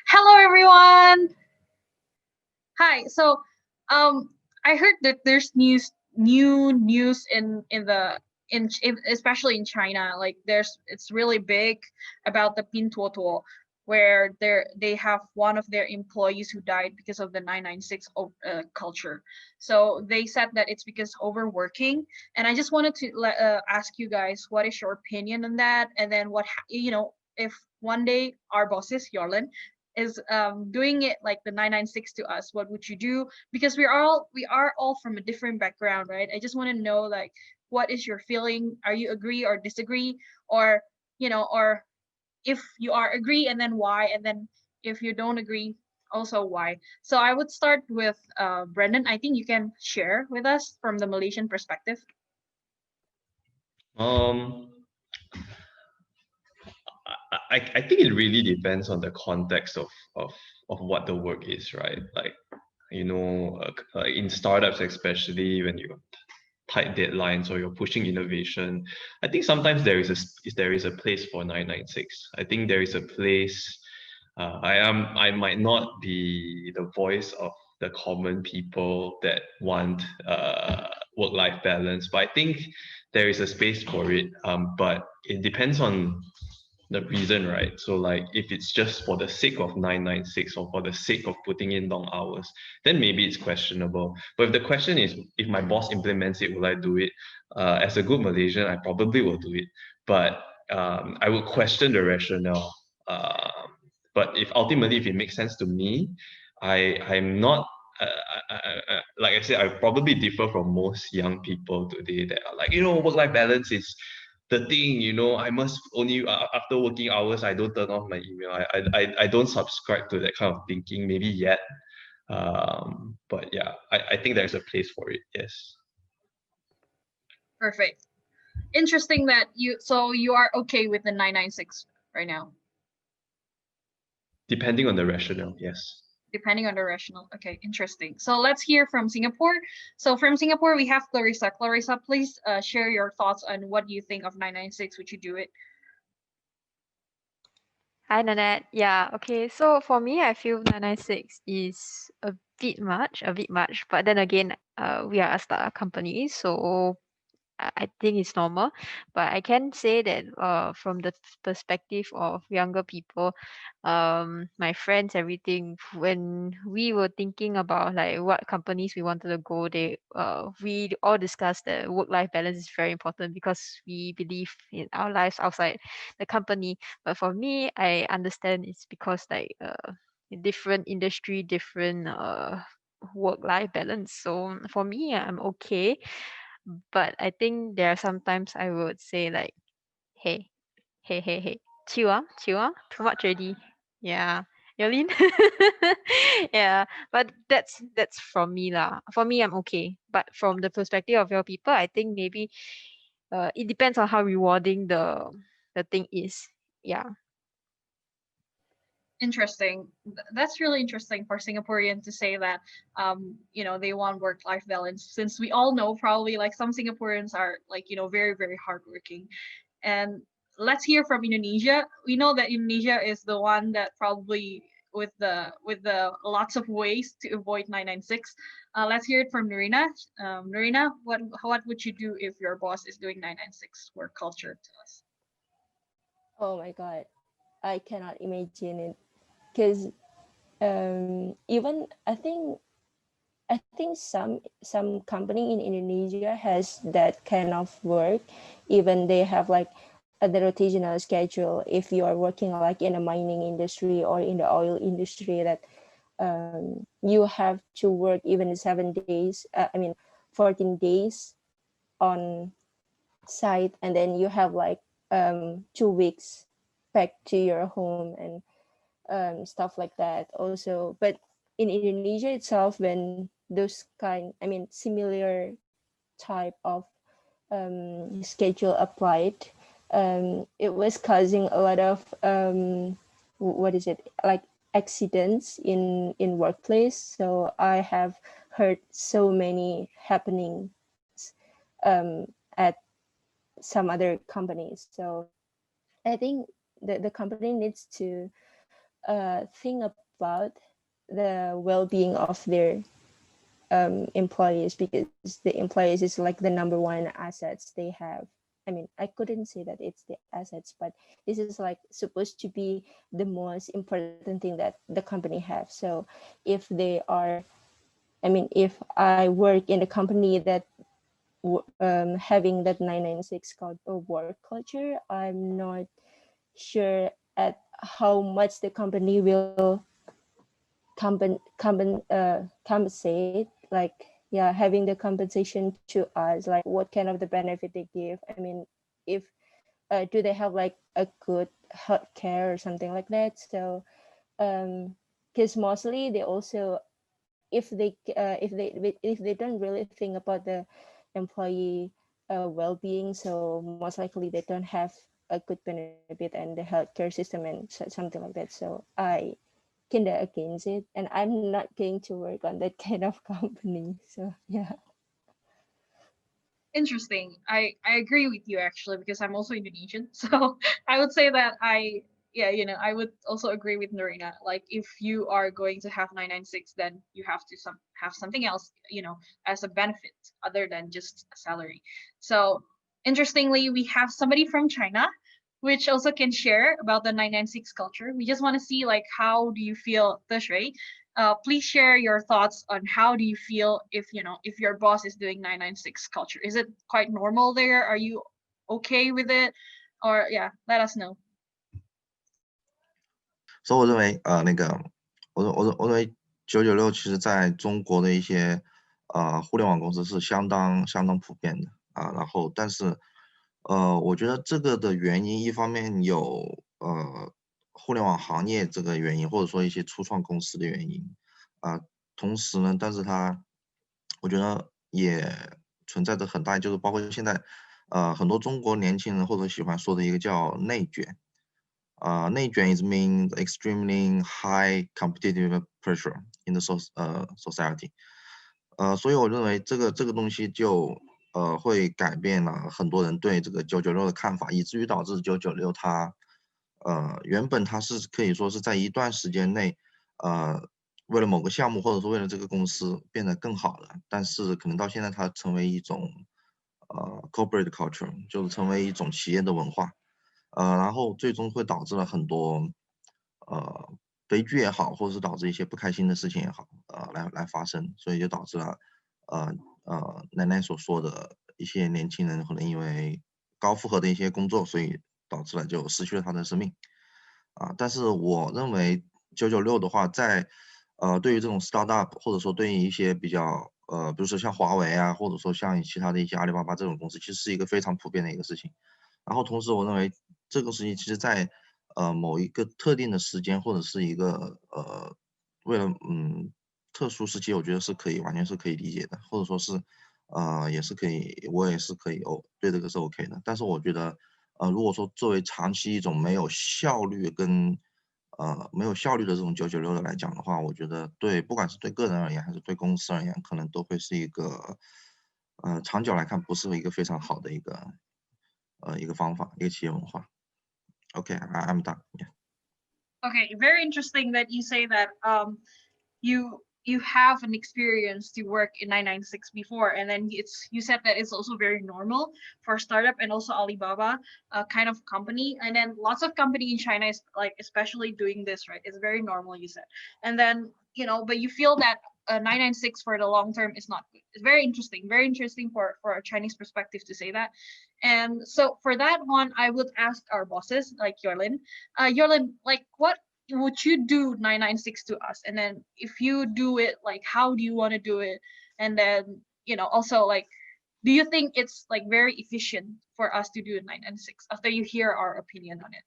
Hello, everyone. Hi. Um, I heard that there's new news in especially in China. Like, it's really big about the Pinduoduo, where they have one of their employees who died because of the 996 culture. So they said that it's because overworking, and I just wanted to ask you guys, what is your opinion on that? And then if one day our bosses, Yorlin, is doing it like the 996 to us, what would you do? Because we are all from a different background, right? I just want to know, like, what is your feeling? Are you agree or disagree? Or or if you are agree, and then why? And then if you don't agree, also why? So I would start with Brendan. I think you can share with us from the Malaysian perspective. Um, I think it really depends on the context of what the work is, right? Like, in startups, especially when you have tight deadlines or you're pushing innovation, I think sometimes there is a place for 996. I think there is a place. I might not be the voice of the common people that want work-life balance, but I think there is a space for it. But it depends on the reason, right? So like if it's just for the sake of 996 or for the sake of putting in long hours, then maybe it's questionable. But if the question is if my boss implements it, will I do it? As a good Malaysian, I probably will do it. But I would question the rationale. But if it makes sense to me, I'm not like I said, I probably differ from most young people today that are like, work-life balance is the thing, I must only after working hours, I don't turn off my email. I don't subscribe to that kind of thinking, maybe yet. But yeah, I think there's a place for it. Yes, Perfect. Interesting that you are okay with the 996 right now. depending on the rationale. Yes. Depending on the rational. Okay, interesting. So let's hear from Singapore. So from Singapore, we have Clarissa. Clarissa, please share your thoughts on what you think of 996. Would you do it? Hi, Nanette. Yeah, okay. So for me, I feel 996 is a bit much. But then again, we are a startup company, so I think it's normal. But I can say that from the perspective of younger people, my friends, everything, when we were thinking about like what companies we wanted to go, we all discussed that work-life balance is very important because we believe in our lives outside the company. But for me, I understand it's because like different industry, different work-life balance. So for me, I'm okay, but I think there are sometimes I would say like, hey, hey, chill ah, too much already. Yeah. Yolene? Yeah. But that's from me lah. For me I'm okay. But from the perspective of your people, I think maybe it depends on how rewarding the thing is. Yeah. Interesting. That's really interesting for Singaporean to say that they want work-life balance, since we all know probably like some Singaporeans are like, very, very hardworking. And let's hear from Indonesia. We know that Indonesia is the one that probably with the lots of ways to avoid 996. Let's hear it from Narina. Narina, what would you do if your boss is doing 996 work culture to us? Oh my God, I cannot imagine it because even I think some company in Indonesia has that kind of work. Even they have like the rotational schedule. If you are working like in a mining industry or in the oil industry, that you have to work even 7 days. 14 days on site, and then you have like 2 weeks back to your home and stuff like that also. But in Indonesia itself, when those similar type of schedule applied, it was causing a lot of what is it, like accidents in workplace. So I have heard so many happenings at some other companies. So I think the company needs to think about the well-being of their employees, because the employees is like the number one assets they have. I mean, I couldn't say that it's the assets, but this is like supposed to be the most important thing that the company has. So if they are, I mean, if I work in a company that having that 996 work culture, I'm not sure at how much the company will compensate, like, yeah, having the compensation to us, like what kind of the benefit they give. I mean, if do they have like a good health care or something like that? So because mostly they also, if they don't really think about the employee well-being, so most likely they don't have a good benefit and the healthcare system and something like that. So I kinda against it, and I'm not going to work on that kind of company. So yeah. Interesting. I agree with you actually, because I'm also Indonesian. So I would say that yeah, I would also agree with Norina. Like if you are going to have 996, then you have to have something else, as a benefit other than just a salary. So interestingly, we have somebody from China which also can share about the 996 culture. We just want to see like how do you feel, Deshrei? Please share your thoughts on how do you feel if your boss is doing 996 culture. Is it quite normal there? Are you okay with it? Or yeah, let us know. 所以我认为，我认为996其实在中国的一些互联网公司是相当普遍的啊。然后，但是我觉得这个的原因，一方面有互联网行业这个原因，或者说一些初创公司的原因啊。同时呢，但是我觉得也存在着很大，就是包括现在很多中国年轻人或者喜欢说的一个叫内卷。内卷 is mean extremely high competitive pressure in the society。所以我认为这个东西就会改变了很多人对这个996的看法，以至于导致996它原本它是可以说是在一段时间内为了某个项目或者说为了这个公司变得更好了，但是可能到现在它成为一种corporate culture， 就是成为一种企业的文化。然后最终会导致了很多悲剧也好，或者是导致一些不开心的事情也好，来发生，所以就导致了奶奶所说的一些年轻人可能因为高负荷的一些工作，所以导致了就失去了他的生命。但是我认为996的话，在对于这种 startup 或者说对于一些比较比如说像华为啊，或者说像其他的一些阿里巴巴这种公司，其实是一个非常普遍的一个事情。然后同时我认为这个事情其实在某一个特定的时间或者是一个为了特殊时期，我觉得是完全是可以理解的，或者说是也是可以，我也是可以对这个是 OK 的。但是我觉得如果说作为长期一种没有效率跟没有效率的这种996的来讲的话，我觉得不管是对个人而言还是对公司而言，可能都会是一个长久来看不是一个非常好的一个方法，一个企业文化。Okay, I'm done. Yeah. Okay, very interesting that you say that you have an experience to work in 996 before, and then you said that it's also very normal for startup and also Alibaba kind of company, and then lots of company in China is like especially doing this, right? It's very normal, you said. And then but you feel that 996 for the long term is not good. It's very interesting for a Chinese perspective to say that. And so for that one, I would ask our bosses like Yorlin, like what would you do 996 to us? And then if you do it, like how do you want to do it? And then also like, do you think it's like very efficient for us to do 996 after you hear our opinion on it?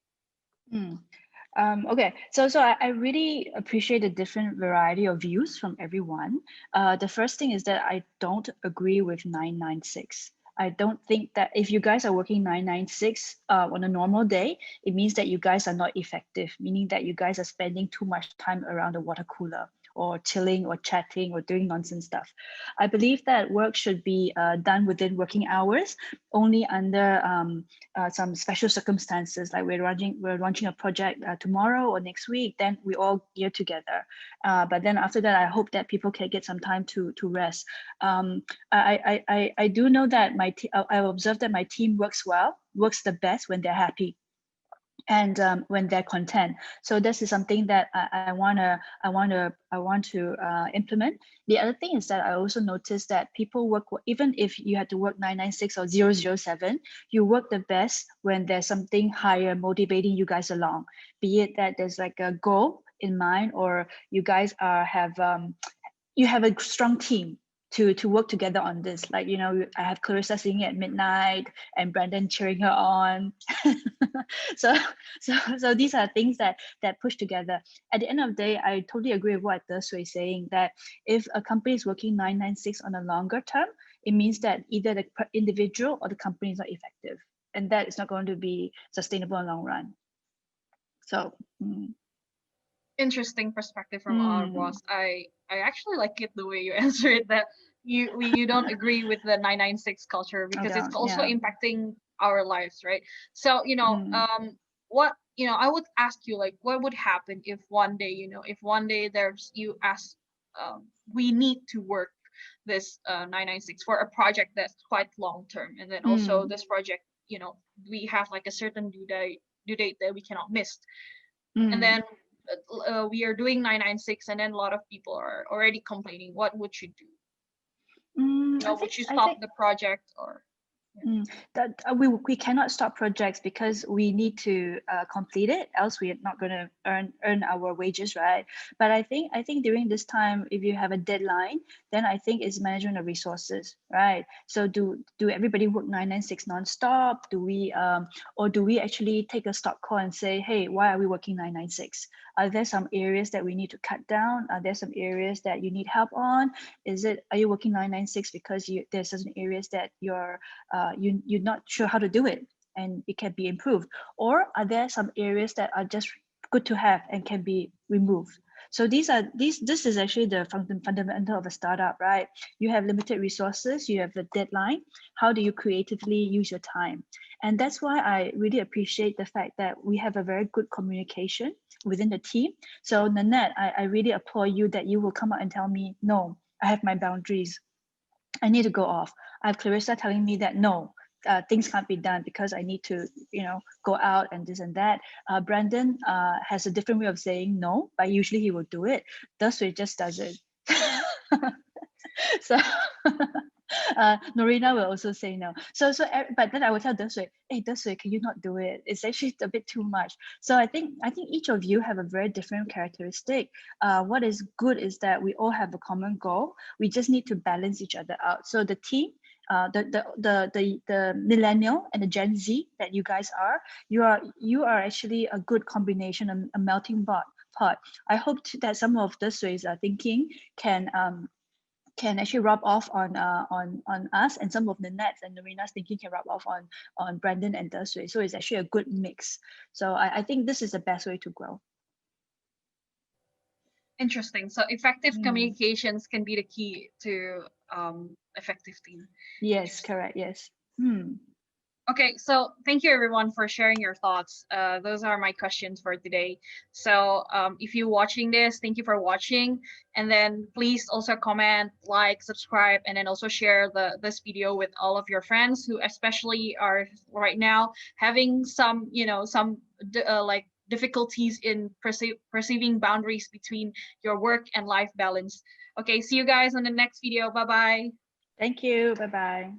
Okay, so I really appreciate the different variety of views from everyone. The first thing is that I don't agree with 996. I don't think that if you guys are working 996 on a normal day, it means that you guys are not effective, meaning that you guys are spending too much time around the water cooler or chilling or chatting or doing nonsense stuff. I believe that work should be done within working hours, only under some special circumstances, like we're launching a project tomorrow or next week, then we all gear together. But then after that, I hope that people can get some time to rest. I do know that I've observed that my team works the best when they're happy and when they're content. So this is something that I want to implement. The other thing is that I also noticed that people work, even if you had to work 996 or 007, you work the best when there's something higher motivating you guys along, be it that there's like a goal in mind, or you guys have a strong team to work together on this. Like, I have Clarissa singing at midnight and Brandon cheering her on. so these are things that push together. At the end of the day, I totally agree with what Desui is saying, that if a company is working 996 on a longer term, it means that either the individual or the company is not effective, and that is not going to be sustainable in the long run. So Interesting perspective from our boss. I actually like it the way you answer it, that you don't agree with the 996 culture, because it's also impacting our lives, right? So what I would ask you, like, what would happen if one day there's we need to work this 996 for a project that's quite long term, and then also this project, we have like a certain due date that we cannot miss, and then we are doing 996, and then a lot of people are already complaining. What would you do? Would you stop the project, or? That we cannot stop projects because we need to complete it, else we are not going to earn our wages, right? But I think during this time, if you have a deadline, then I think it's management of resources, right? So do everybody work 996 non-stop? Do we or do we actually take a stop call and say, hey, why are we working 996? Are there some areas that we need to cut down? Are there some areas that you need help on? Are you working 996 because there's certain areas that you're not sure how to do it and it can be improved? Or are there some areas that are just good to have and can be removed? So this is actually the fundamental of a startup, right? You have limited resources, you have a deadline. How do you creatively use your time? And that's why I really appreciate the fact that we have a very good communication within the team. So Nanette, I really applaud you that you will come out and tell me, no, I have my boundaries, I need to go off. I have Clarissa telling me that no, things can't be done because I need to, go out and this and that. Brandon has a different way of saying no, but usually he will do it. Desui just does it. So Norina will also say no. But then I will tell Desui, hey Desui, can you not do it? It's actually a bit too much. So I think each of you have a very different characteristic. What is good is that we all have a common goal. We just need to balance each other out. So the team, the millennial and the Gen Z that you guys are, you are actually a good combination, a melting pot. I hope that some of Desui's thinking can actually rub off on us, and some of the Nets and Norina's thinking can rub off on Brandon and Desui. So it's actually a good mix. So I think this is the best way to grow. Interesting. So effective communications can be the key to effective team. Yes, correct. Yes. Okay, so thank you everyone for sharing your thoughts. Those are my questions for today. So if you're watching this, thank you for watching. And then please also comment, like, subscribe, and then also share this video with all of your friends who especially are right now having some like difficulties in perceiving boundaries between your work and life balance. Okay, see you guys on the next video. Bye-bye. Thank you. Bye-bye.